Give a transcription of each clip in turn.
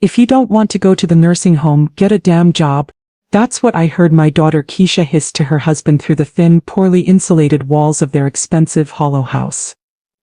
If you don't want to go to the nursing home, get a damn job. That's what I heard my daughter Keisha hiss to her husband through the thin, poorly insulated walls of their expensive hollow house.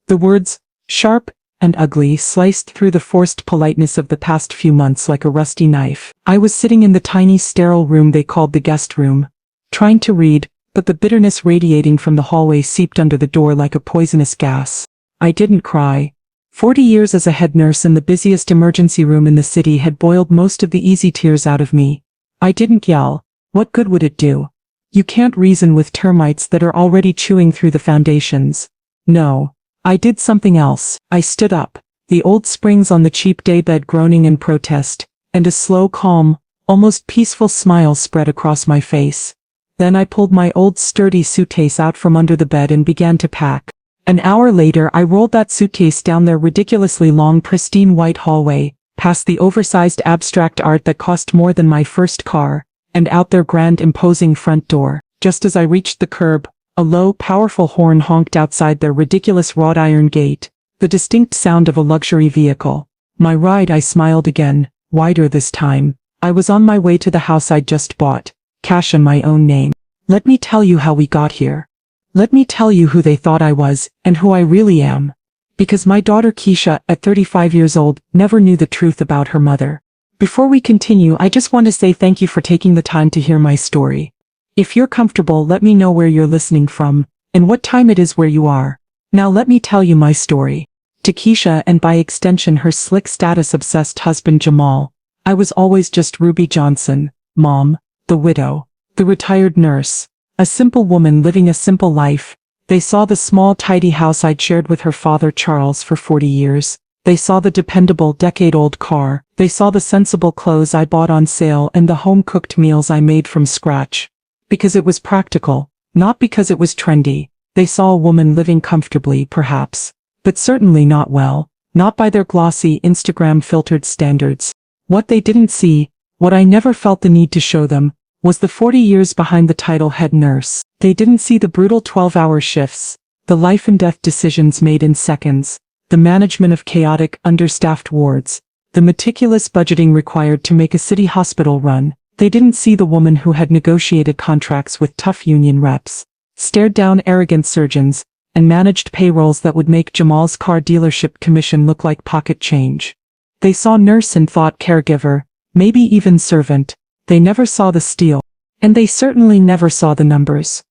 The words, sharp and ugly, sliced through the forced politeness of the past few months like a rusty knife. I was sitting in the tiny sterile room they called the guest room, trying to read, but the bitterness radiating from the hallway seeped under the door like a poisonous gas. I didn't cry. 40 years as a head nurse in the busiest emergency room in the city had boiled most of the easy tears out of me. I didn't yell. What good would it do? You can't reason with termites that are already chewing through the foundations. No. I did something else. I stood up, the old springs on the cheap daybed groaning in protest, and a slow, calm, almost peaceful smile spread across my face. Then I pulled my old sturdy suitcase out from under the bed and began to pack. An hour later I rolled that suitcase down their ridiculously long pristine white hallway, past the oversized abstract art that cost more than my first car, and out their grand imposing front door. Just as I reached the curb, a low, powerful horn honked outside their ridiculous wrought iron gate, the distinct sound of a luxury vehicle. My ride, I smiled again, wider this time. I was on my way to the house I'd just bought, cash in my own name. Let me tell you how we got here. Let me tell you who they thought I was, and who I really am. Because my daughter Keisha, at 35 years old, never knew the truth about her mother. Before we continue, I just want to say thank you for taking the time to hear my story. If you're comfortable, let me know where you're listening from, and what time it is where you are. Now let me tell you my story. To Keisha, and by extension her slick status-obsessed husband Jamal, I was always just Ruby Johnson, Mom, the widow, the retired nurse, a simple woman living a simple life. They saw the small tidy house I'd shared with her father Charles for 40 years. They saw the dependable decade-old car. They saw the sensible clothes I bought on sale and the home-cooked meals I made from scratch. Because it was practical, not because it was trendy. They saw a woman living comfortably, perhaps, but certainly not well, not by their glossy Instagram-filtered standards. What they didn't see, what I never felt the need to show them, was the 40 years behind the title head nurse. They didn't see the brutal 12-hour shifts, the life-and-death decisions made in seconds, the management of chaotic, understaffed wards, the meticulous budgeting required to make a city hospital run. They didn't see the woman who had negotiated contracts with tough union reps, stared down arrogant surgeons, and managed payrolls that would make Jamal's car dealership commission look like pocket change. They saw nurse and thought caregiver, maybe even servant. They never saw the steel. And they certainly never saw the numbers.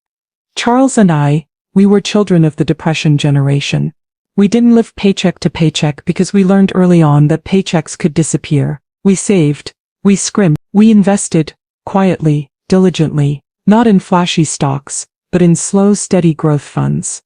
Charles and I, we were children of the Depression generation. We didn't live paycheck to paycheck because we learned early on that paychecks could disappear. We saved. We scrimped. We invested, quietly, diligently, not in flashy stocks, but in slow, steady growth funds.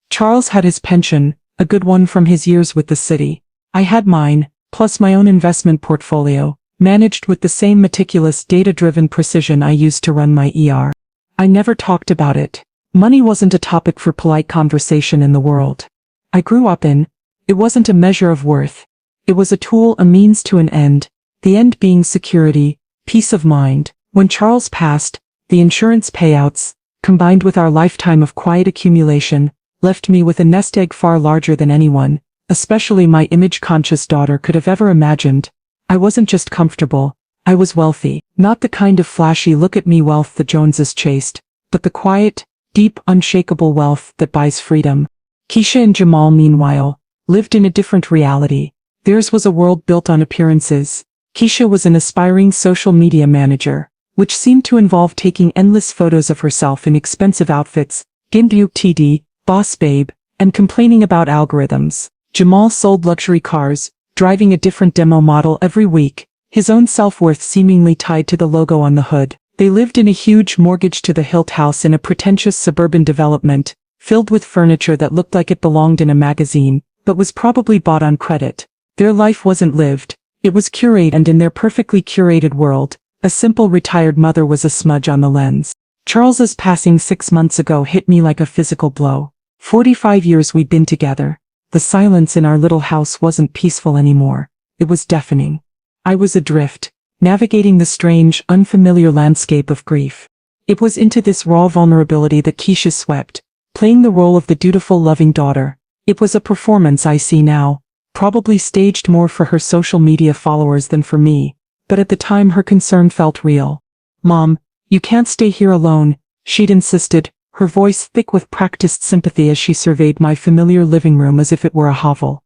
Charles had his pension, a good one from his years with the city. I had mine, plus my own investment portfolio, managed with the same meticulous, data-driven precision I used to run my ER. I never talked about it. Money wasn't a topic for polite conversation in the world I grew up in. It wasn't a measure of worth. It was a tool, a means to an end, the end being security, peace of mind. When Charles passed, the insurance payouts, combined with our lifetime of quiet accumulation, left me with a nest egg far larger than anyone, especially my image-conscious daughter, could have ever imagined. I wasn't just comfortable, I was wealthy. Not the kind of flashy look-at-me wealth the Joneses chased, but the quiet, deep, unshakable wealth that buys freedom. Keisha and Jamal, meanwhile, lived in a different reality. Theirs was a world built on appearances. Keisha was an aspiring social media manager, which seemed to involve taking endless photos of herself in expensive outfits, Gimbu TD, boss babe, and complaining about algorithms. Jamal sold luxury cars, driving a different demo model every week, his own self-worth seemingly tied to the logo on the hood. They lived in a huge mortgage-to-the-hilt house in a pretentious suburban development, filled with furniture that looked like it belonged in a magazine, but was probably bought on credit. Their life wasn't lived. It was curated, and in their perfectly curated world, a simple retired mother was a smudge on the lens. Charles's passing 6 months ago hit me like a physical blow. 45 years we'd been together. The silence in our little house wasn't peaceful anymore. It was deafening. I was adrift, navigating the strange, unfamiliar landscape of grief. It was into this raw vulnerability that Keisha swept, playing the role of the dutiful, loving daughter. It was a performance I see now, probably staged more for her social media followers than for me, but at the time her concern felt real. "Mom, you can't stay here alone," she'd insisted, her voice thick with practiced sympathy as she surveyed my familiar living room as if it were a hovel.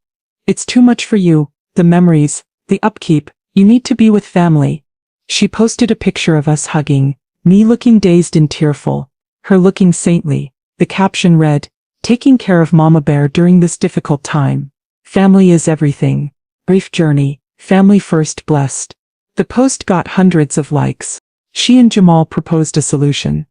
"It's too much for you, the memories, the upkeep, you need to be with family." She posted a picture of us hugging, me looking dazed and tearful, her looking saintly. The caption read, "Taking care of Mama Bear during this difficult time. Family is everything. Brief journey, family first blessed." The post got hundreds of likes. She and Jamal proposed a solution.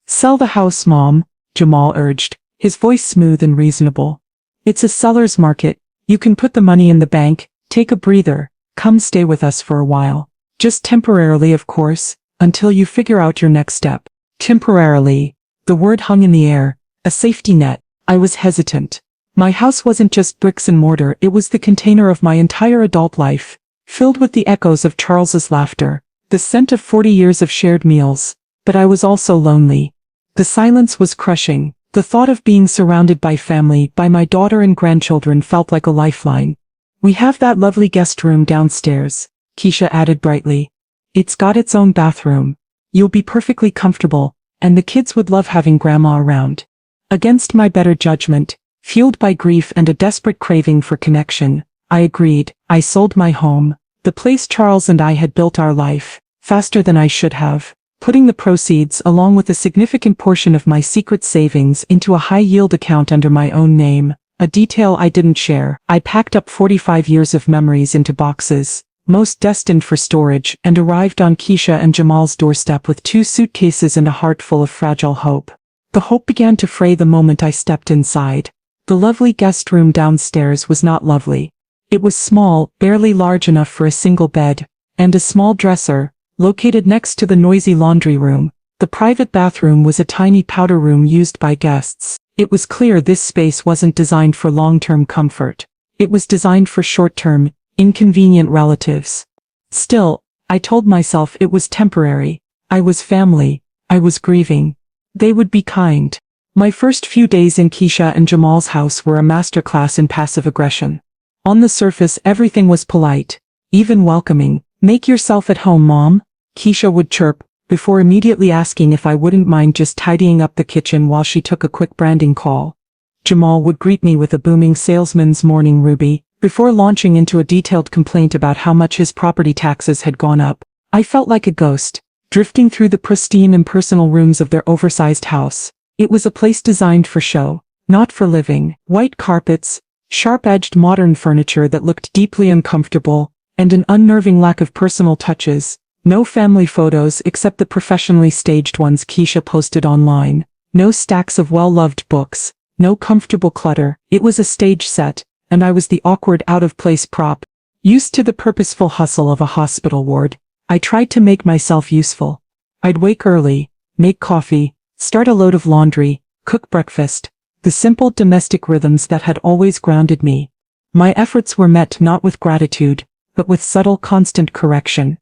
"Sell the house, Mom," Jamal urged, his voice smooth and reasonable. "It's a seller's market. You can put the money in the bank, take a breather, come stay with us for a while. Just temporarily, of course, until you figure out your next step." Temporarily. The word hung in the air, a safety net. I was hesitant. My house wasn't just bricks and mortar, it was the container of my entire adult life, filled with the echoes of Charles's laughter, the scent of 40 years of shared meals. But I was also lonely. The silence was crushing. The thought of being surrounded by family, by my daughter and grandchildren felt like a lifeline. "We have that lovely guest room downstairs," Keisha added brightly. "It's got its own bathroom. You'll be perfectly comfortable, and the kids would love having Grandma around." Against my better judgment, fueled by grief and a desperate craving for connection, I agreed. I sold my home, the place Charles and I had built our life, faster than I should have, putting the proceeds along with a significant portion of my secret savings into a high-yield account under my own name, a detail I didn't share. I packed up 45 years of memories into boxes, most destined for storage, and arrived on Keisha and Jamal's doorstep with 2 suitcases and a heart full of fragile hope. The hope began to fray the moment I stepped inside. The lovely guest room downstairs was not lovely. It was small, barely large enough for a single bed, and a small dresser, located next to the noisy laundry room. The private bathroom was a tiny powder room used by guests. It was clear this space wasn't designed for long-term comfort. It was designed for short-term, inconvenient relatives. Still, I told myself it was temporary. I was family. I was grieving. They would be kind. My first few days in Keisha and Jamal's house were a masterclass in passive aggression. On the surface, everything was polite, even welcoming. "Make yourself at home, Mom," Keisha would chirp, before immediately asking if I wouldn't mind just tidying up the kitchen while she took a quick branding call. Jamal would greet me with a booming salesman's morning, Ruby, before launching into a detailed complaint about how much his property taxes had gone up. I felt like a ghost, drifting through the pristine impersonal rooms of their oversized house. It was a place designed for show, not for living. White carpets, sharp-edged modern furniture that looked deeply uncomfortable, and an unnerving lack of personal touches. No family photos except the professionally staged ones Keisha posted online. No stacks of well-loved books. No comfortable clutter. It was a stage set, and I was the awkward out-of-place prop. Used to the purposeful hustle of a hospital ward, I tried to make myself useful. I'd wake early, make coffee, start a load of laundry, cook breakfast. The simple domestic rhythms that had always grounded me. My efforts were met not with gratitude, but with subtle constant correction.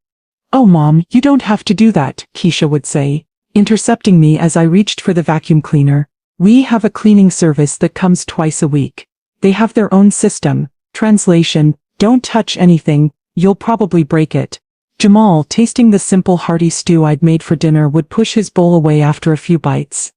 "Oh Mom, you don't have to do that," Keisha would say, intercepting me as I reached for the vacuum cleaner. "We have a cleaning service that comes twice a week. They have their own system." Translation: "Don't touch anything, you'll probably break it." Jamal, tasting the simple hearty stew I'd made for dinner, would push his bowl away after a few bites.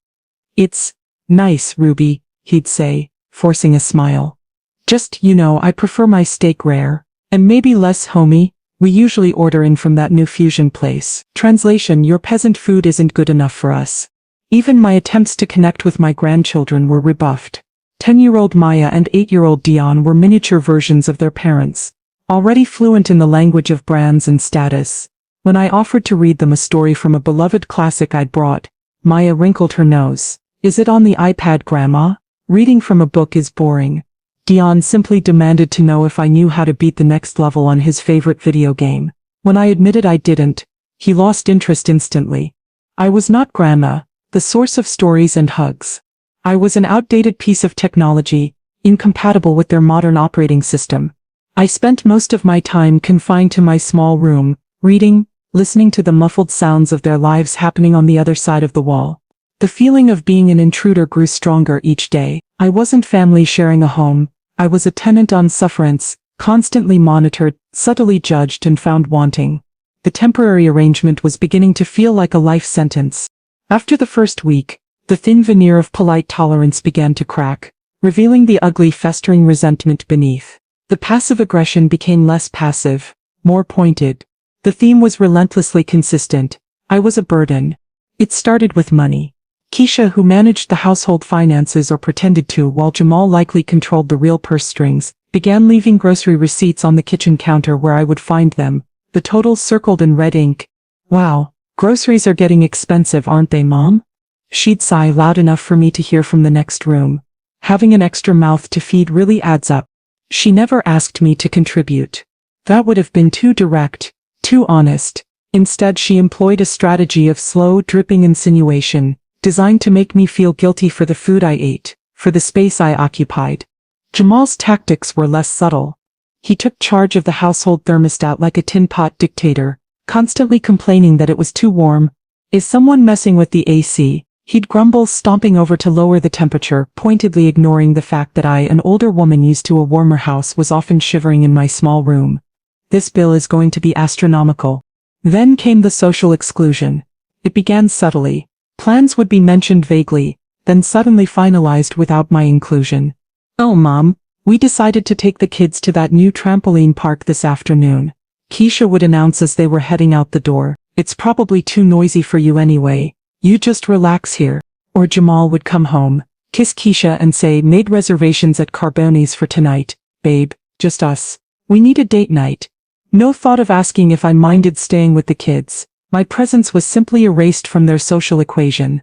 "It's nice, Ruby," he'd say, forcing a smile. "Just, I prefer my steak rare, and maybe less homey. We usually order in from that new fusion place." Translation: "Your peasant food isn't good enough for us." Even my attempts to connect with my grandchildren were rebuffed. 10-year-old Maya and 8-year-old Dion were miniature versions of their parents, already fluent in the language of brands and status. When I offered to read them a story from a beloved classic I'd brought, Maya wrinkled her nose. "Is it on the iPad, Grandma? Reading from a book is boring." Dion simply demanded to know if I knew how to beat the next level on his favorite video game. When I admitted I didn't, he lost interest instantly. I was not Grandma, the source of stories and hugs. I was an outdated piece of technology, incompatible with their modern operating system. I spent most of my time confined to my small room, reading, listening to the muffled sounds of their lives happening on the other side of the wall. The feeling of being an intruder grew stronger each day. I wasn't family sharing a home, I was a tenant on sufferance, constantly monitored, subtly judged and found wanting. The temporary arrangement was beginning to feel like a life sentence. After the first week, the thin veneer of polite tolerance began to crack, revealing the ugly festering resentment beneath. The passive aggression became less passive, more pointed. The theme was relentlessly consistent. I was a burden. It started with money. Keisha, who managed the household finances or pretended to while Jamal likely controlled the real purse strings, began leaving grocery receipts on the kitchen counter where I would find them, the totals circled in red ink. Wow, groceries are getting expensive, aren't they, Mom? She'd sigh loud enough for me to hear from the next room. Having an extra mouth to feed really adds up. She never asked me to contribute. That would have been too direct, too honest. Instead, she employed a strategy of slow, dripping insinuation, designed to make me feel guilty for the food I ate, for the space I occupied. Jamal's tactics were less subtle. He took charge of the household thermostat like a tin pot dictator, constantly complaining that it was too warm. Is someone messing with the AC? He'd grumble, stomping over to lower the temperature, pointedly ignoring the fact that I, an older woman used to a warmer house, was often shivering in my small room. This bill is going to be astronomical. Then came the social exclusion. It began subtly. Plans would be mentioned vaguely, then suddenly finalized without my inclusion. Oh, Mom, we decided to take the kids to that new trampoline park this afternoon. Keisha would announce as they were heading out the door. It's probably too noisy for you anyway. You just relax here. Or Jamal would come home, kiss Keisha and say, made reservations at Carboni's for tonight, babe, just us. We need a date night. No thought of asking if I minded staying with the kids. My presence was simply erased from their social equation.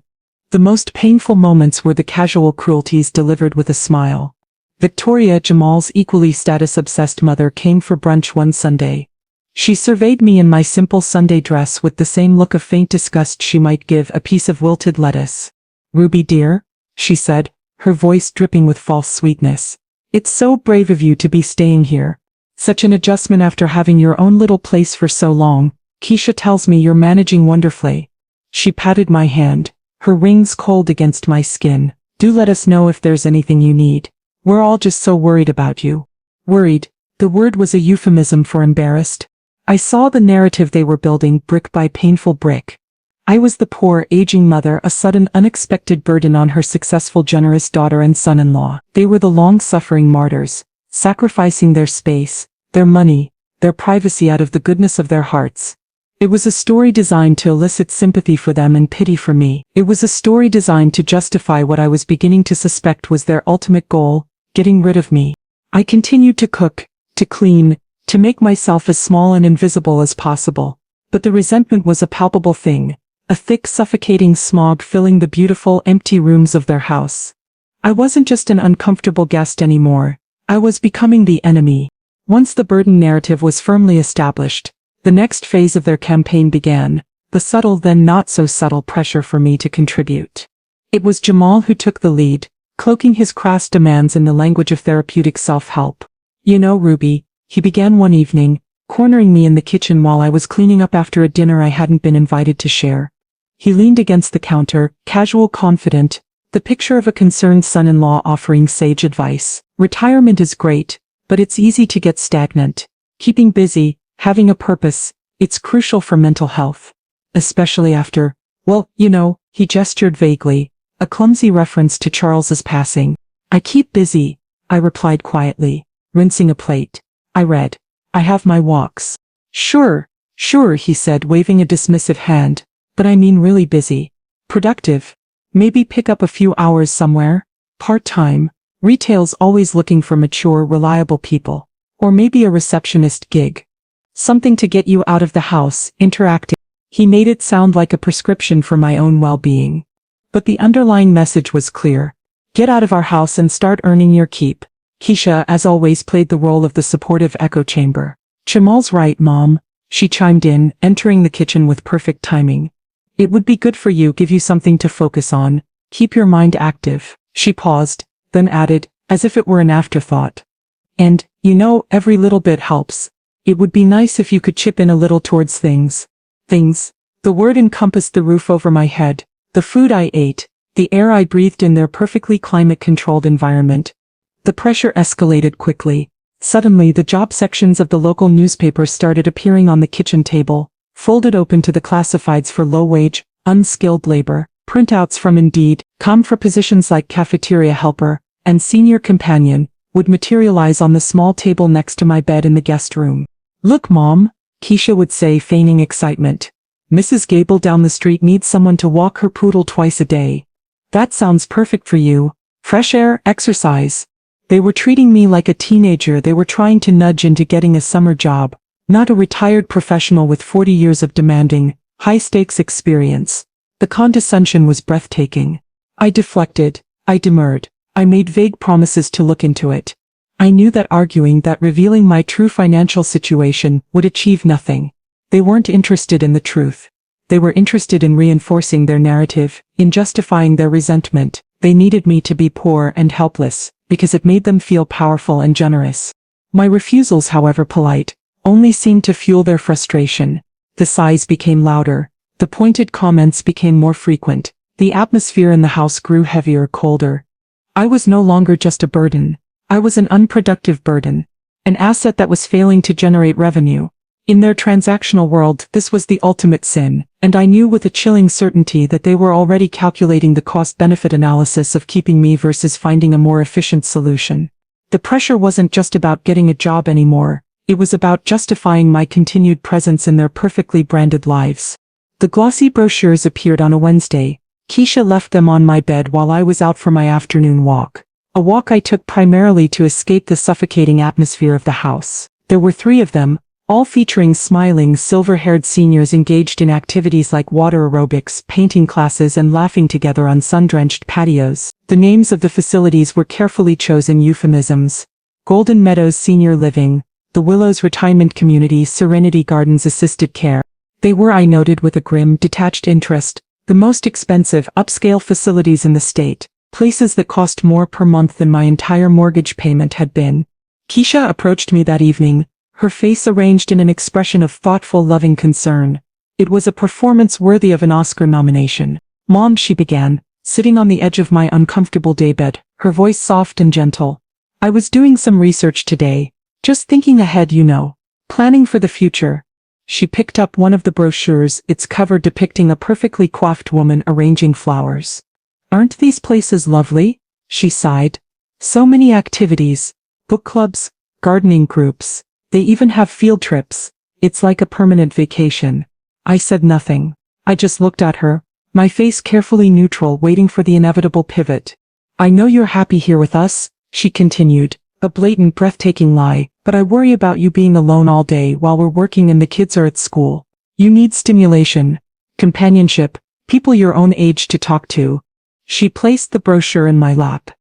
The most painful moments were the casual cruelties delivered with a smile. Victoria, Jamal's equally status-obsessed mother, came for brunch one Sunday. She surveyed me in my simple Sunday dress with the same look of faint disgust she might give a piece of wilted lettuce. Ruby dear, she said, her voice dripping with false sweetness. It's so brave of you to be staying here. Such an adjustment after having your own little place for so long. Keisha tells me you're managing wonderfully. She patted my hand, her rings cold against my skin. Do let us know if there's anything you need. We're all just so worried about you. Worried. The word was a euphemism for embarrassed. I saw the narrative they were building brick by painful brick. I was the poor, aging mother, a sudden, unexpected burden on her successful, generous daughter and son-in-law. They were the long-suffering martyrs, sacrificing their space, their money, their privacy out of the goodness of their hearts. It was a story designed to elicit sympathy for them and pity for me. It was a story designed to justify what I was beginning to suspect was their ultimate goal, getting rid of me. I continued to cook, to clean, to make myself as small and invisible as possible. But the resentment was a palpable thing, a thick, suffocating smog filling the beautiful, empty rooms of their house. I wasn't just an uncomfortable guest anymore. I was becoming the enemy. Once the burden narrative was firmly established, the next phase of their campaign began, the subtle then not so subtle pressure for me to contribute. It was Jamal who took the lead, cloaking his crass demands in the language of therapeutic self-help. You know, Ruby, he began one evening, cornering me in the kitchen while I was cleaning up after a dinner I hadn't been invited to share. He leaned against the counter, casual, confident, the picture of a concerned son-in-law offering sage advice. Retirement is great, but it's easy to get stagnant. Keeping busy, having a purpose, it's crucial for mental health. Especially after, well, you know, he gestured vaguely, a clumsy reference to Charles's passing. I keep busy, I replied quietly, rinsing a plate. I read. I have my walks. Sure, he said, waving a dismissive hand, but I mean really busy. Productive. Maybe pick up a few hours somewhere. Part-time. Retail's always looking for mature, reliable people. Or maybe a receptionist gig. Something to get you out of the house, interacting. He made it sound like a prescription for my own well-being. But the underlying message was clear. Get out of our house and start earning your keep. Keisha, as always, played the role of the supportive echo chamber. Jamal's right, Mom, she chimed in, entering the kitchen with perfect timing. It would be good for you, give you something to focus on, keep your mind active. She paused, then added, as if it were an afterthought. And, you know, every little bit helps. It would be nice if you could chip in a little towards things. Things. The word encompassed the roof over my head, the food I ate, the air I breathed in their perfectly climate-controlled environment. The pressure escalated quickly. Suddenly the job sections of the local newspaper started appearing on the kitchen table, folded open to the classifieds for low-wage, unskilled labor, printouts from Indeed, for positions like cafeteria helper, and senior companion, would materialize on the small table next to my bed in the guest room. "Look, Mom," Keisha would say, feigning excitement. "Mrs. Gable down the street needs someone to walk her poodle twice a day. That sounds perfect for you. Fresh air, exercise." They were treating me like a teenager they were trying to nudge into getting a summer job, not a retired professional with 40 years of demanding, high-stakes experience. The condescension was breathtaking. I deflected, I demurred, I made vague promises to look into it. I knew that arguing, that revealing my true financial situation, would achieve nothing. They weren't interested in the truth. They were interested in reinforcing their narrative, in justifying their resentment. They needed me to be poor and helpless, because it made them feel powerful and generous. My refusals, however polite, only seemed to fuel their frustration. The sighs became louder. The pointed comments became more frequent. The atmosphere in the house grew heavier, colder. I was no longer just a burden. I was an unproductive burden. An asset that was failing to generate revenue. In their transactional world, this was the ultimate sin, and I knew with a chilling certainty that they were already calculating the cost-benefit analysis of keeping me versus finding a more efficient solution. The pressure wasn't just about getting a job anymore, it was about justifying my continued presence in their perfectly branded lives. The glossy brochures appeared on a Wednesday. Keisha left them on my bed while I was out for my afternoon walk. A walk I took primarily to escape the suffocating atmosphere of the house. There were 3 of them, all featuring smiling, silver-haired seniors engaged in activities like water aerobics, painting classes, and laughing together on sun-drenched patios. The names of the facilities were carefully chosen euphemisms: Golden Meadows Senior Living, The Willows Retirement Community, Serenity Gardens Assisted Care. They were, I noted with a grim, detached interest, the most expensive, upscale facilities in the state, places that cost more per month than my entire mortgage payment had been. Keisha approached me that evening, her face arranged in an expression of thoughtful, loving concern. It was a performance worthy of an Oscar nomination. "Mom," she began, sitting on the edge of my uncomfortable daybed, her voice soft and gentle. "I was doing some research today, just thinking ahead, you know, planning for the future." She picked up one of the brochures, its cover depicting a perfectly coiffed woman arranging flowers. "Aren't these places lovely?" she sighed. "So many activities, book clubs, gardening groups. They even have field trips. It's like a permanent vacation." I said nothing. I just looked at her, my face carefully neutral, waiting for the inevitable pivot. "I know you're happy here with us," she continued, a blatant, breathtaking lie, "but I worry about you being alone all day while we're working and the kids are at school. You need stimulation, companionship, people your own age to talk to." She placed the brochure in my lap.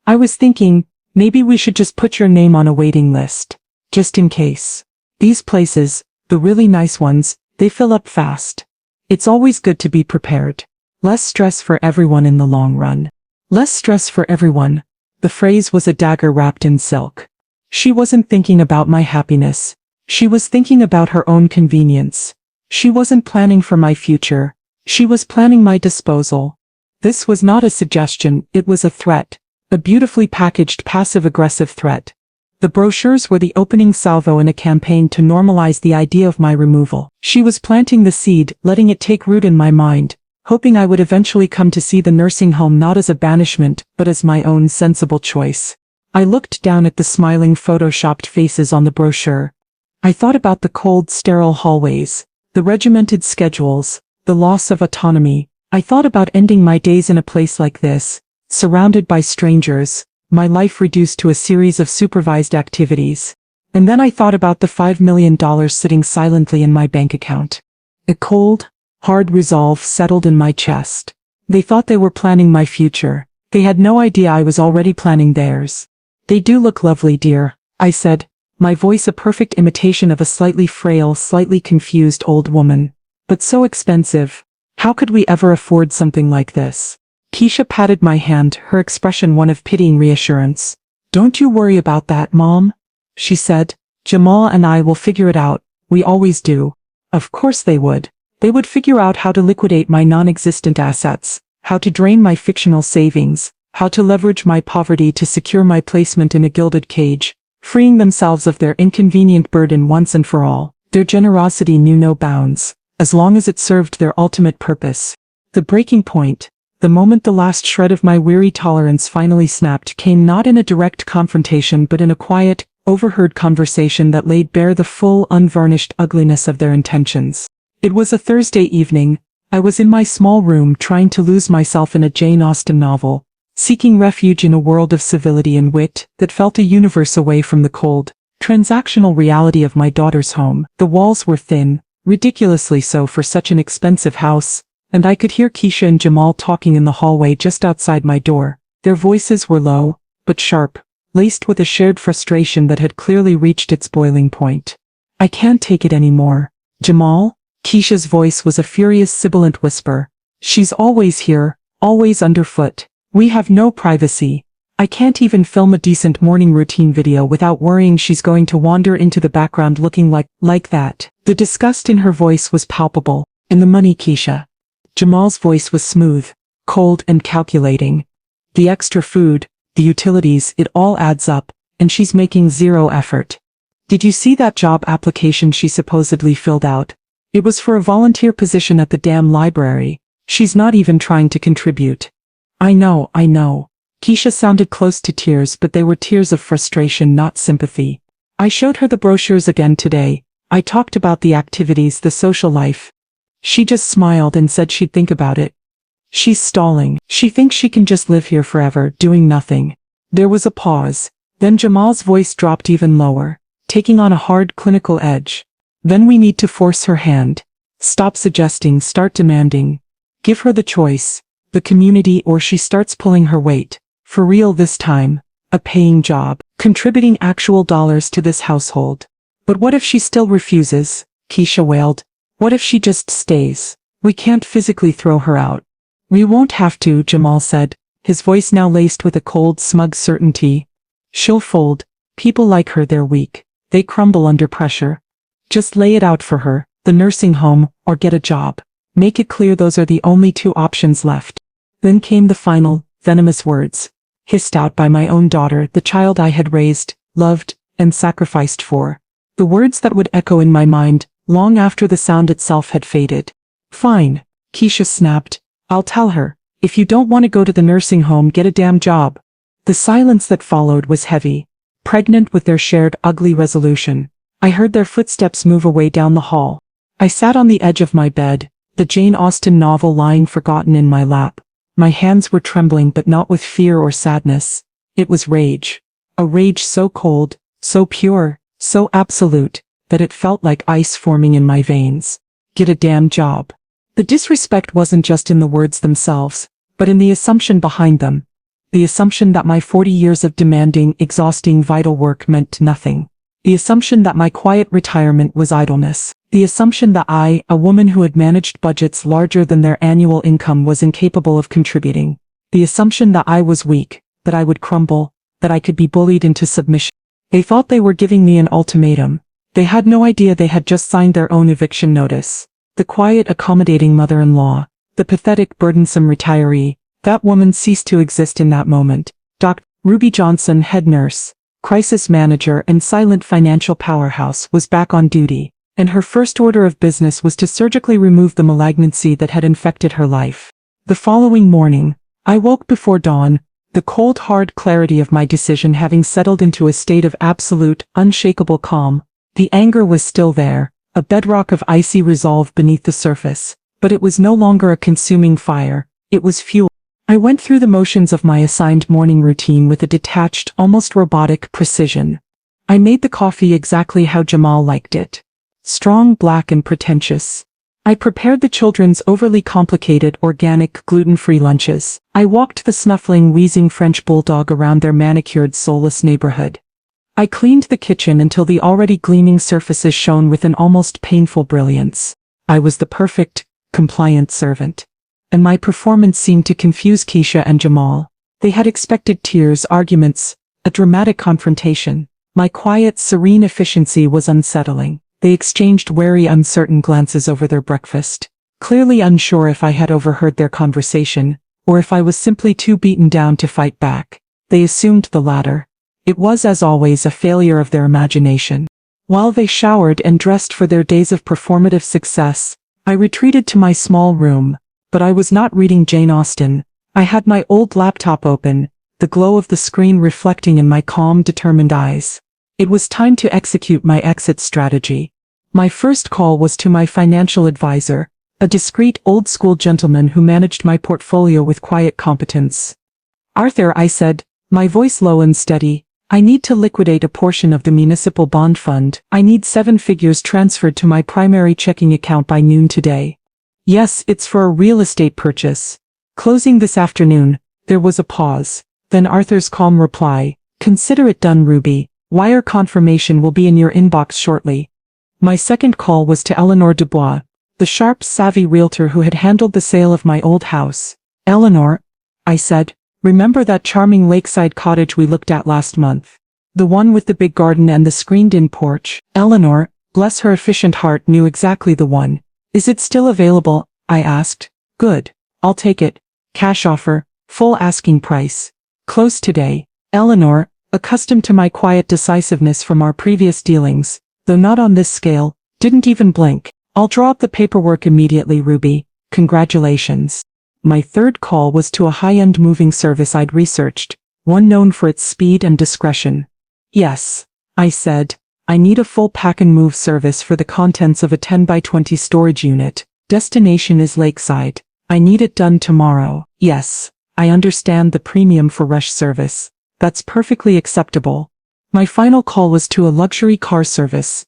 "I was thinking, maybe we should just put your name on a waiting list. Just in case. These places, the really nice ones, they fill up fast. It's always good to be prepared. Less stress for everyone in the long run." Less stress for everyone. The phrase was a dagger wrapped in silk. She wasn't thinking about my happiness. She was thinking about her own convenience. She wasn't planning for my future. She was planning my disposal. This was not a suggestion, it was a threat. A beautifully packaged passive-aggressive threat. The brochures were the opening salvo in a campaign to normalize the idea of my removal. She was planting the seed, letting it take root in my mind, hoping I would eventually come to see the nursing home not as a banishment, but as my own sensible choice. I looked down at the smiling, photoshopped faces on the brochure. I thought about the cold, sterile hallways, the regimented schedules, the loss of autonomy. I thought about ending my days in a place like this, surrounded by strangers, my life reduced to a series of supervised activities. And then I thought about the $5 million sitting silently in my bank account. A cold, hard resolve settled in my chest. They thought they were planning my future. They had no idea I was already planning theirs. "They do look lovely, dear," I said, my voice a perfect imitation of a slightly frail, slightly confused old woman. "But so expensive. How could we ever afford something like this?" Keisha patted my hand, her expression one of pitying reassurance. "Don't you worry about that, Mom," she said. "Jamal and I will figure it out. We always do." Of course they would. They would figure out how to liquidate my non-existent assets, how to drain my fictional savings, how to leverage my poverty to secure my placement in a gilded cage, freeing themselves of their inconvenient burden once and for all. Their generosity knew no bounds, as long as it served their ultimate purpose. The breaking point, the moment the last shred of my weary tolerance finally snapped, came not in a direct confrontation but in a quiet, overheard conversation that laid bare the full, unvarnished ugliness of their intentions. It was a Thursday evening. I was in my small room trying to lose myself in a Jane Austen novel, seeking refuge in a world of civility and wit that felt a universe away from the cold, transactional reality of my daughter's home. The walls were thin, ridiculously so for such an expensive house, and I could hear Keisha and Jamal talking in the hallway just outside my door. Their voices were low, but sharp, laced with a shared frustration that had clearly reached its boiling point. "I can't take it anymore. Jamal?" Keisha's voice was a furious, sibilant whisper. "She's always here, always underfoot. We have no privacy. I can't even film a decent morning routine video without worrying she's going to wander into the background looking like that." The disgust in her voice was palpable. "And the money, Keisha?" Jamal's voice was smooth, cold and calculating. "The extra food, the utilities, it all adds up, and she's making zero effort. Did you see that job application she supposedly filled out? It was for a volunteer position at the damn library. She's not even trying to contribute." I know. Keisha sounded close to tears, but they were tears of frustration, not sympathy. "I showed her the brochures again today. I talked about the activities, the social life. She just smiled and said she'd think about it. She's stalling. She thinks she can just live here forever, doing nothing." There was a pause. Then Jamal's voice dropped even lower, taking on a hard, clinical edge. "Then we need to force her hand. Stop suggesting, start demanding. Give her the choice, the community, or she starts pulling her weight. For real this time. A paying job, contributing actual dollars to this household." "But what if she still refuses?" Keisha wailed. "What if she just stays? We can't physically throw her out." "We won't have to," Jamal said, his voice now laced with a cold, smug certainty. "She'll fold. People like her, they're weak. They crumble under pressure. Just lay it out for her, the nursing home, or get a job. Make it clear those are the only two options left." Then came the final, venomous words, hissed out by my own daughter, the child I had raised, loved, and sacrificed for. The words that would echo in my mind, long after the sound itself had faded. "Fine," Keisha snapped. "I'll tell her. If you don't want to go to the nursing home, get a damn job." The silence that followed was heavy, pregnant with their shared ugly resolution. I heard their footsteps move away down the hall. I sat on the edge of my bed, the Jane Austen novel lying forgotten in my lap. My hands were trembling, but not with fear or sadness. It was rage. A rage so cold, so pure, so absolute, that it felt like ice forming in my veins. Get a damn job. The disrespect wasn't just in the words themselves, but in the assumption behind them. The assumption that my 40 years of demanding, exhausting, vital work meant nothing. The assumption that my quiet retirement was idleness. The assumption that I, a woman who had managed budgets larger than their annual income, was incapable of contributing. The assumption that I was weak, that I would crumble, that I could be bullied into submission. They thought they were giving me an ultimatum. They had no idea they had just signed their own eviction notice. The quiet, accommodating mother-in-law, the pathetic, burdensome retiree, that woman ceased to exist in that moment. Dr. Ruby Johnson, head nurse, crisis manager and silent financial powerhouse, was back on duty, and her first order of business was to surgically remove the malignancy that had infected her life. The following morning, I woke before dawn, the cold, hard clarity of my decision having settled into a state of absolute, unshakable calm. The anger was still there, a bedrock of icy resolve beneath the surface, but it was no longer a consuming fire, it was fuel. I went through the motions of my assigned morning routine with a detached, almost robotic precision. I made the coffee exactly how Jamal liked it. Strong, black, and pretentious. I prepared the children's overly complicated, organic, gluten-free lunches. I walked the snuffling, wheezing French bulldog around their manicured, soulless neighborhood. I cleaned the kitchen until the already gleaming surfaces shone with an almost painful brilliance. I was the perfect, compliant servant. And my performance seemed to confuse Keisha and Jamal. They had expected tears, arguments, a dramatic confrontation. My quiet, serene efficiency was unsettling. They exchanged wary, uncertain glances over their breakfast, clearly unsure if I had overheard their conversation, or if I was simply too beaten down to fight back. They assumed the latter. It was, as always, a failure of their imagination. While they showered and dressed for their days of performative success, I retreated to my small room, but I was not reading Jane Austen. I had my old laptop open, the glow of the screen reflecting in my calm, determined eyes. It was time to execute my exit strategy. My first call was to my financial advisor, a discreet old-school gentleman who managed my portfolio with quiet competence. "Arthur," I said, my voice low and steady, "I need to liquidate a portion of the municipal bond fund. I need 7 figures transferred to my primary checking account by noon today." "Yes, it's for a real estate purchase. Closing this afternoon." There was a pause. Then Arthur's calm reply, "Consider it done, Ruby. Wire confirmation will be in your inbox shortly." My second call was to Eleanor Dubois, the sharp, savvy realtor who had handled the sale of my old house. "Eleanor," I said, "remember that charming lakeside cottage we looked at last month? The one with the big garden and the screened-in porch?" Eleanor, bless her efficient heart, knew exactly the one. "Is it still available?" I asked. "Good. I'll take it. Cash offer, full asking price. Close today." Eleanor, accustomed to my quiet decisiveness from our previous dealings, though not on this scale, didn't even blink. "I'll draw up the paperwork immediately, Ruby. Congratulations." My third call was to a high-end moving service I'd researched, one known for its speed and discretion. "Yes," I said, "I need a full pack-and-move service for the contents of a 10 by 20 storage unit. Destination is Lakeside. I need it done tomorrow." "Yes, I understand the premium for rush service. That's perfectly acceptable." My final call was to a luxury car service.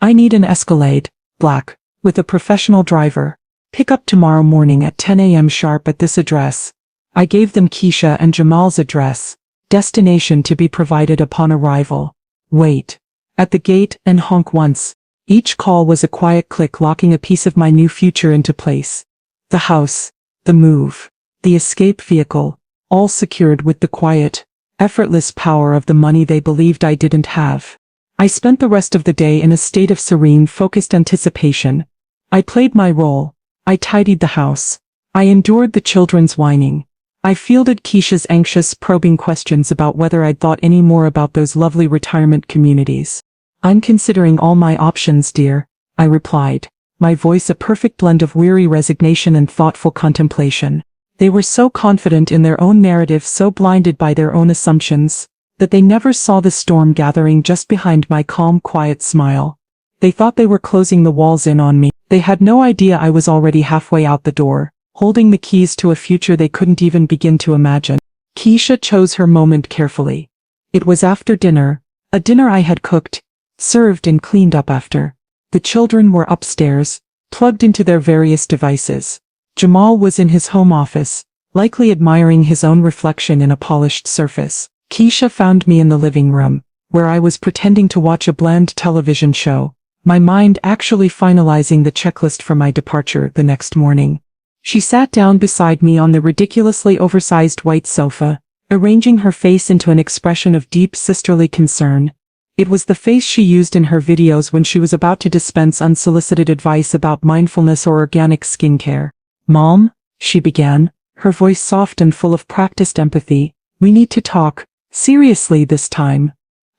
"I need an Escalade, black, with a professional driver. Pick up tomorrow morning at 10 a.m. sharp at this address." I gave them Keisha and Jamal's address. Destination to be provided upon arrival. Wait at the gate and honk once. Each call was a quiet click locking a piece of my new future into place. The house, the move, the escape vehicle, all secured with the quiet, effortless power of the money they believed I didn't have. I spent the rest of the day in a state of serene, focused anticipation. I played my role. I tidied the house. I endured the children's whining. I fielded Keisha's anxious, probing questions about whether I'd thought any more about those lovely retirement communities. "I'm considering all my options, dear," I replied, my voice a perfect blend of weary resignation and thoughtful contemplation. They were so confident in their own narrative, so blinded by their own assumptions, that they never saw the storm gathering just behind my calm, quiet smile. They thought they were closing the walls in on me. They had no idea I was already halfway out the door, holding the keys to a future they couldn't even begin to imagine. Keisha chose her moment carefully. It was after dinner, a dinner I had cooked, served and cleaned up after. The children were upstairs, plugged into their various devices. Jamal was in his home office, likely admiring his own reflection in a polished surface. Keisha found me in the living room, where I was pretending to watch a bland television show, my mind actually finalizing the checklist for my departure the next morning. She sat down beside me on the ridiculously oversized white sofa, arranging her face into an expression of deep sisterly concern. It was the face she used in her videos when she was about to dispense unsolicited advice about mindfulness or organic skincare. "Mom," she began, her voice soft and full of practiced empathy, "we need to talk, seriously this time."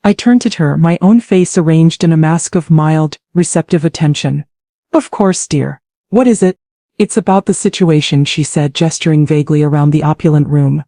I turned at her, my own face arranged in a mask of mild, receptive attention. "Of course, dear. What is it?" "It's about the situation," she said, gesturing vaguely around the opulent room.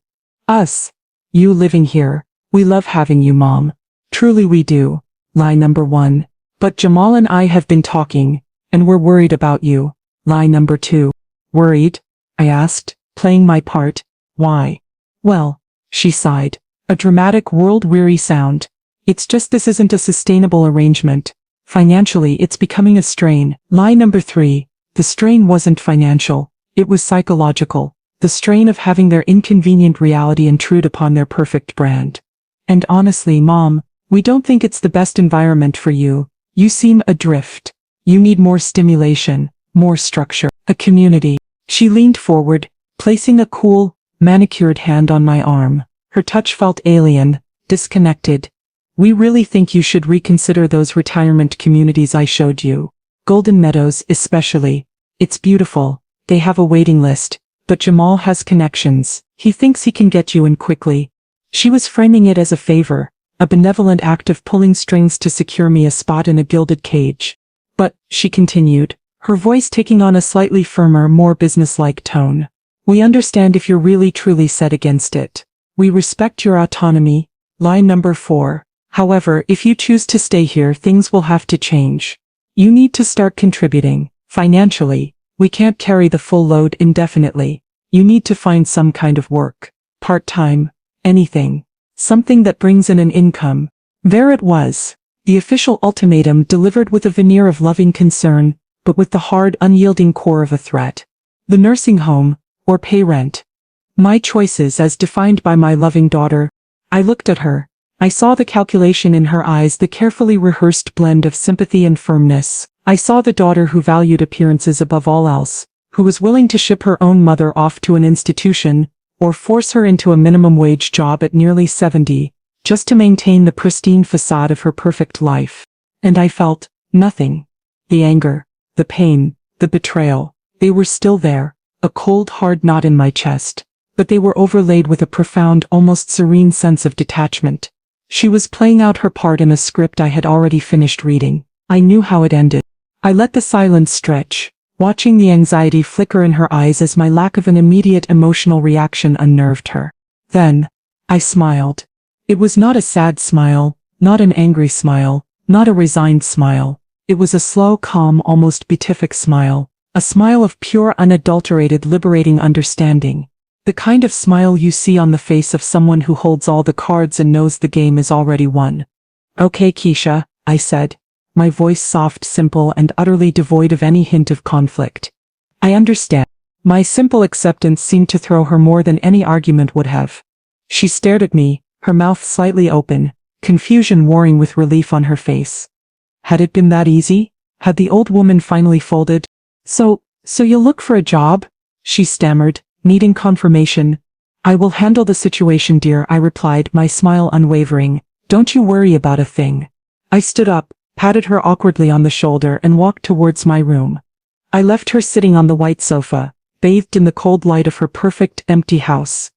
"Us. You living here. We love having you, Mom. Truly we do. Lie number 1. But Jamal and I have been talking, and we're worried about you. Lie number 2. "Worried?" I asked, playing my part. "Why?" "Well," she sighed, a dramatic, world-weary sound. "It's just this isn't a sustainable arrangement. Financially, it's becoming a strain." Lie number 3. The strain wasn't financial, it was psychological. The strain of having their inconvenient reality intrude upon their perfect brand. "And honestly, Mom, we don't think it's the best environment for you. You seem adrift. You need more stimulation, more structure, a community." She leaned forward, placing a cool, manicured hand on my arm. Her touch felt alien, disconnected. "We really think you should reconsider those retirement communities I showed you. Golden Meadows especially. It's beautiful. They have a waiting list, but Jamal has connections. He thinks he can get you in quickly." She was framing it as a favor, a benevolent act of pulling strings to secure me a spot in a gilded cage. But, she continued, her voice taking on a slightly firmer, more businesslike tone, we understand if you're really truly set against it. We respect your autonomy. Line number 4. However, if you choose to stay here, things will have to change. You need to start contributing. Financially, we can't carry the full load indefinitely. You need to find some kind of work. Part-time. Anything. Something that brings in an income. There it was. The official ultimatum delivered with a veneer of loving concern, but with the hard, unyielding core of a threat. The nursing home, or pay rent. My choices as defined by my loving daughter. I looked at her. I saw the calculation in her eyes, the carefully rehearsed blend of sympathy and firmness. I saw the daughter who valued appearances above all else, who was willing to ship her own mother off to an institution, or force her into a minimum wage job at nearly 70, just to maintain the pristine facade of her perfect life. And I felt nothing. The anger, the pain, the betrayal, they were still there, a cold hard knot in my chest, but they were overlaid with a profound, almost serene sense of detachment. She was playing out her part in a script I had already finished reading. I knew how it ended. I let the silence stretch, watching the anxiety flicker in her eyes as my lack of an immediate emotional reaction unnerved her. Then, I smiled. It was not a sad smile, not an angry smile, not a resigned smile. It was a slow, calm, almost beatific smile, a smile of pure, unadulterated, liberating understanding. The kind of smile you see on the face of someone who holds all the cards and knows the game is already won. Okay, Keisha, I said, my voice soft, simple, and utterly devoid of any hint of conflict. I understand. My simple acceptance seemed to throw her more than any argument would have. She stared at me, her mouth slightly open, confusion warring with relief on her face. Had it been that easy? Had the old woman finally folded? So you'll look for a job? She stammered, needing confirmation. I will handle the situation, dear, I replied, my smile unwavering. Don't you worry about a thing. I stood up, patted her awkwardly on the shoulder, and walked towards my room. I left her sitting on the white sofa, bathed in the cold light of her perfect, empty house,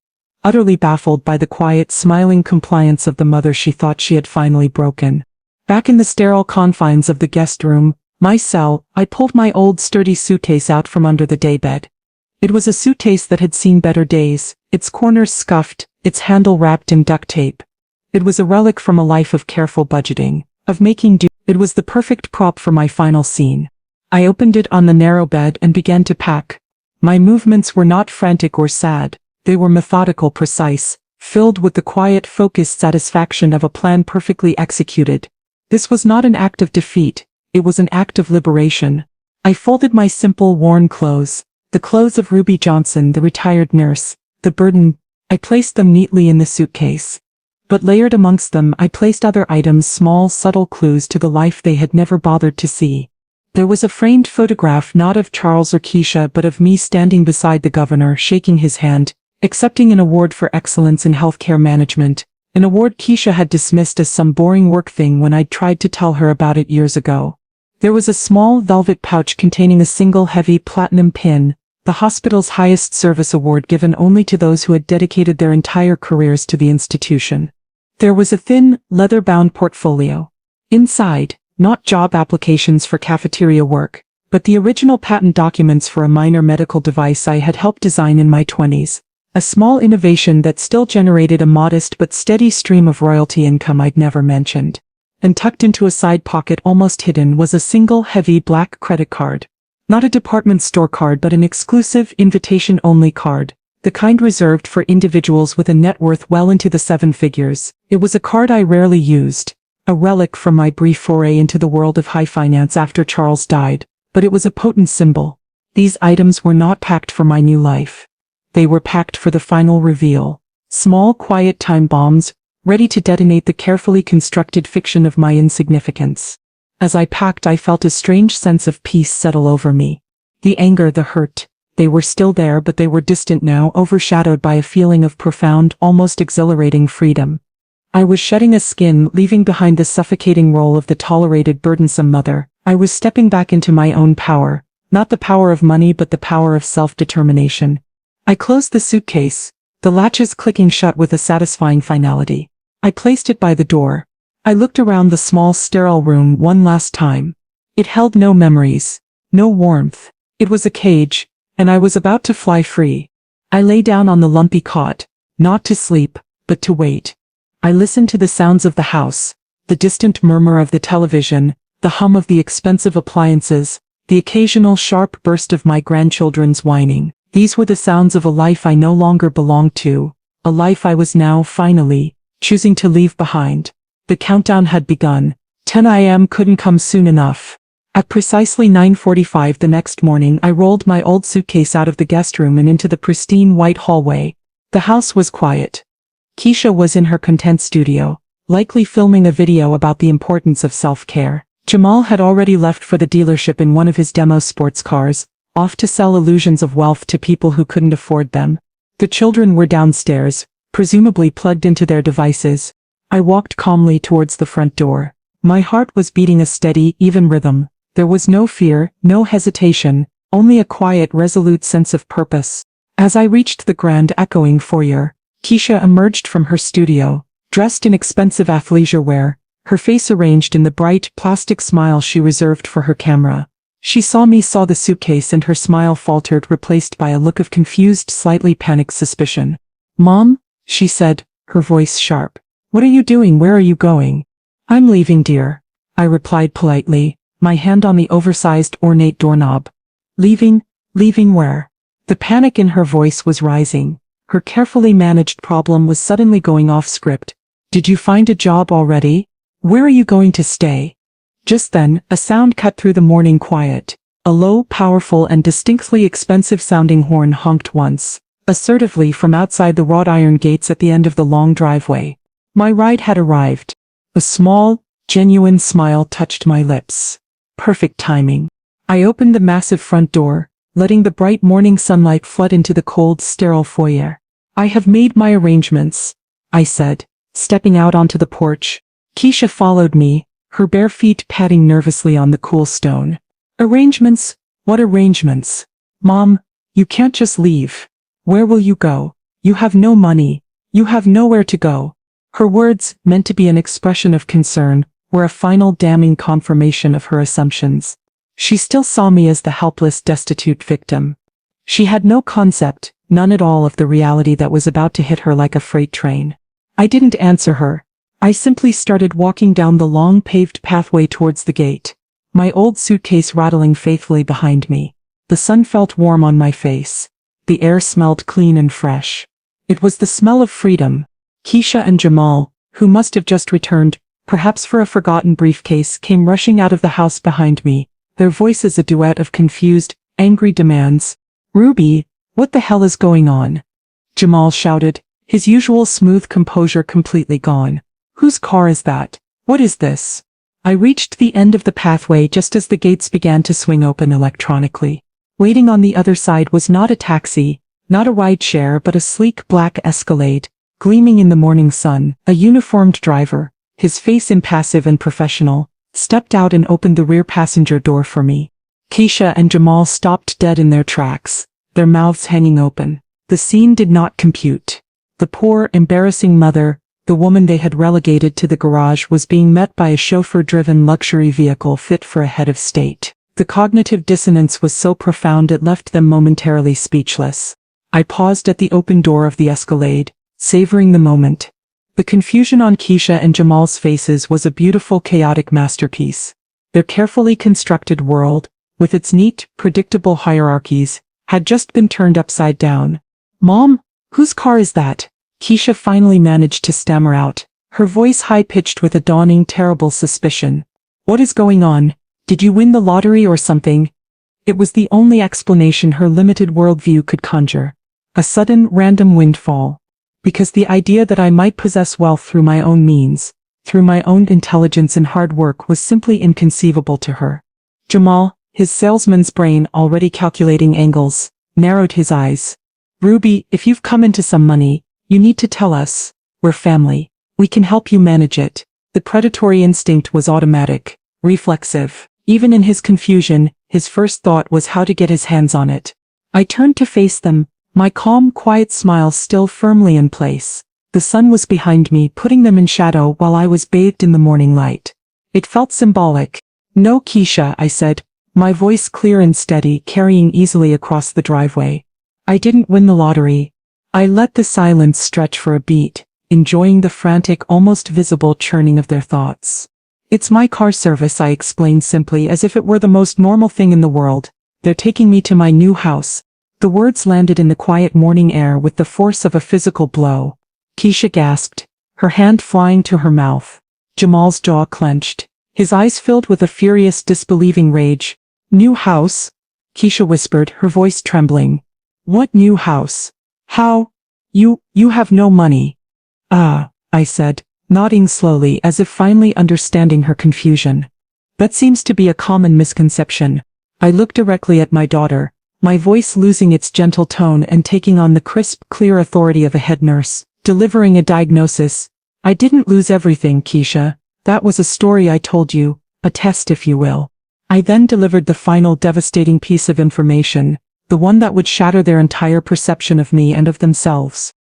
utterly baffled by the quiet, smiling compliance of the mother she thought she had finally broken. Back in the sterile confines of the guest room, my cell, I pulled my old sturdy suitcase out from under the daybed. It was a suitcase that had seen better days, its corners scuffed, its handle wrapped in duct tape. It was a relic from a life of careful budgeting, of making do. It was the perfect prop for my final scene. I opened it on the narrow bed and began to pack. My movements were not frantic or sad. They were methodical, precise, filled with the quiet, focused satisfaction of a plan perfectly executed. This was not an act of defeat. It was an act of liberation. I folded my simple, worn clothes, the clothes of Ruby Johnson, the retired nurse, the burden. I placed them neatly in the suitcase. But layered amongst them, I placed other items, small, subtle clues to the life they had never bothered to see. There was a framed photograph, not of Charles or Keisha, but of me standing beside the governor, shaking his hand, accepting an award for excellence in healthcare management, an award Keisha had dismissed as some boring work thing when I'd tried to tell her about it years ago. There was a small velvet pouch containing a single heavy platinum pin, the hospital's highest service award given only to those who had dedicated their entire careers to the institution. There was a thin, leather-bound portfolio. Inside, not job applications for cafeteria work, but the original patent documents for a minor medical device I had helped design in my 20s. A small innovation that still generated a modest but steady stream of royalty income I'd never mentioned. And tucked into a side pocket almost hidden was a single heavy black credit card. Not a department store card, but an exclusive invitation-only card. The kind reserved for individuals with a net worth well into the 7 figures. It was a card I rarely used, a relic from my brief foray into the world of high finance after Charles died, but it was a potent symbol. These items were not packed for my new life. They were packed for the final reveal. Small, quiet time bombs, ready to detonate the carefully constructed fiction of my insignificance. As I packed, I felt a strange sense of peace settle over me. The anger, the hurt, they were still there, but they were distant now, overshadowed by a feeling of profound, almost exhilarating freedom. I was shedding a skin, leaving behind the suffocating role of the tolerated, burdensome mother. I was stepping back into my own power, not the power of money, but the power of self-determination. I closed the suitcase, the latches clicking shut with a satisfying finality. I placed it by the door. I looked around the small sterile room one last time. It held no memories, no warmth. It was a cage, and I was about to fly free. I lay down on the lumpy cot, not to sleep, but to wait. I listened to the sounds of the house, the distant murmur of the television, the hum of the expensive appliances, the occasional sharp burst of my grandchildren's whining. These were the sounds of a life I no longer belonged to, a life I was now, finally, choosing to leave behind. The countdown had begun. 10 a.m. couldn't come soon enough. At precisely 9:45 the next morning I rolled my old suitcase out of the guest room and into the pristine white hallway. The house was quiet. Keisha was in her content studio, likely filming a video about the importance of self-care. Jamal had already left for the dealership in one of his demo sports cars, off to sell illusions of wealth to people who couldn't afford them. The children were downstairs, presumably plugged into their devices. I walked calmly towards the front door. My heart was beating a steady, even rhythm. There was no fear, no hesitation, only a quiet, resolute sense of purpose. As I reached the grand echoing foyer, Keisha emerged from her studio, dressed in expensive athleisure wear, her face arranged in the bright, plastic smile she reserved for her camera. She saw the suitcase, and her smile faltered, replaced by a look of confused, slightly panicked suspicion. "Mom?" she said, her voice sharp. "What are you doing? Where are you going?" "I'm leaving, dear," I replied politely, my hand on the oversized, ornate doorknob. "Leaving? Leaving where?" The panic in her voice was rising. Her carefully managed problem was suddenly going off script. "Did you find a job already? Where are you going to stay?" Just then, a sound cut through the morning quiet. A low, powerful, and distinctly expensive-sounding horn honked once, assertively from outside the wrought iron gates at the end of the long driveway. My ride had arrived. A small, genuine smile touched my lips. Perfect timing. I opened the massive front door, letting the bright morning sunlight flood into the cold, sterile foyer. "I have made my arrangements," I said, stepping out onto the porch. Keisha followed me, her bare feet patting nervously on the cool stone. "Arrangements? What arrangements? Mom, you can't just leave. Where will you go? You have no money. You have nowhere to go." Her words, meant to be an expression of concern, were a final damning confirmation of her assumptions. She still saw me as the helpless, destitute victim. She had no concept, none at all, of the reality that was about to hit her like a freight train. I didn't answer her. I simply started walking down the long paved pathway towards the gate, my old suitcase rattling faithfully behind me. The sun felt warm on my face. The air smelled clean and fresh. It was the smell of freedom. Keisha and Jamal, who must have just returned, perhaps for a forgotten briefcase, came rushing out of the house behind me, their voices a duet of confused, angry demands. "Ruby, what the hell is going on?" Jamal shouted, his usual smooth composure completely gone. "Whose car is that? What is this?" I reached the end of the pathway just as the gates began to swing open electronically. Waiting on the other side was not a taxi, not a rideshare, but a sleek black Escalade, gleaming in the morning sun. A uniformed driver, his face impassive and professional, stepped out and opened the rear passenger door for me. Keisha and Jamal stopped dead in their tracks, their mouths hanging open. The scene did not compute. The poor, embarrassing mother, the woman they had relegated to the garage, was being met by a chauffeur-driven luxury vehicle fit for a head of state. The cognitive dissonance was so profound it left them momentarily speechless. I paused at the open door of the Escalade, savoring the moment. The confusion on Keisha and Jamal's faces was a beautiful, chaotic masterpiece. Their carefully constructed world, with its neat, predictable hierarchies, had just been turned upside down. "Mom, whose car is that?" Keisha finally managed to stammer out, her voice high-pitched with a dawning, terrible suspicion. "What is going on? Did you win the lottery or something?" It was the only explanation her limited worldview could conjure. A sudden, random windfall. Because the idea that I might possess wealth through my own means, through my own intelligence and hard work, was simply inconceivable to her. Jamal, his salesman's brain already calculating angles, narrowed his eyes. "Ruby, if you've come into some money, you need to tell us. We're family. We can help you manage it." The predatory instinct was automatic, reflexive. Even in his confusion, his first thought was how to get his hands on it. I turned to face them, my calm, quiet smile still firmly in place. The sun was behind me, putting them in shadow while I was bathed in the morning light. It felt symbolic. "No, Keisha," I said, my voice clear and steady, carrying easily across the driveway. "I didn't win the lottery." I let the silence stretch for a beat, enjoying the frantic, almost visible churning of their thoughts. "It's my car service," I explained simply, as if it were the most normal thing in the world. "They're taking me to my new house." The words landed in the quiet morning air with the force of a physical blow. Keisha gasped, her hand flying to her mouth. Jamal's jaw clenched, his eyes filled with a furious, disbelieving rage. "New house?" Keisha whispered, her voice trembling. "What new house? How? You have no money." I said, nodding slowly as if finally understanding her confusion. "That seems to be a common misconception." I looked directly at my daughter, my voice losing its gentle tone and taking on the crisp, clear authority of a head nurse, delivering a diagnosis. "I didn't lose everything, Keisha. That was a story I told you, a test if you will." I then delivered the final devastating piece of information, the one that would shatter their entire perception of me and of themselves.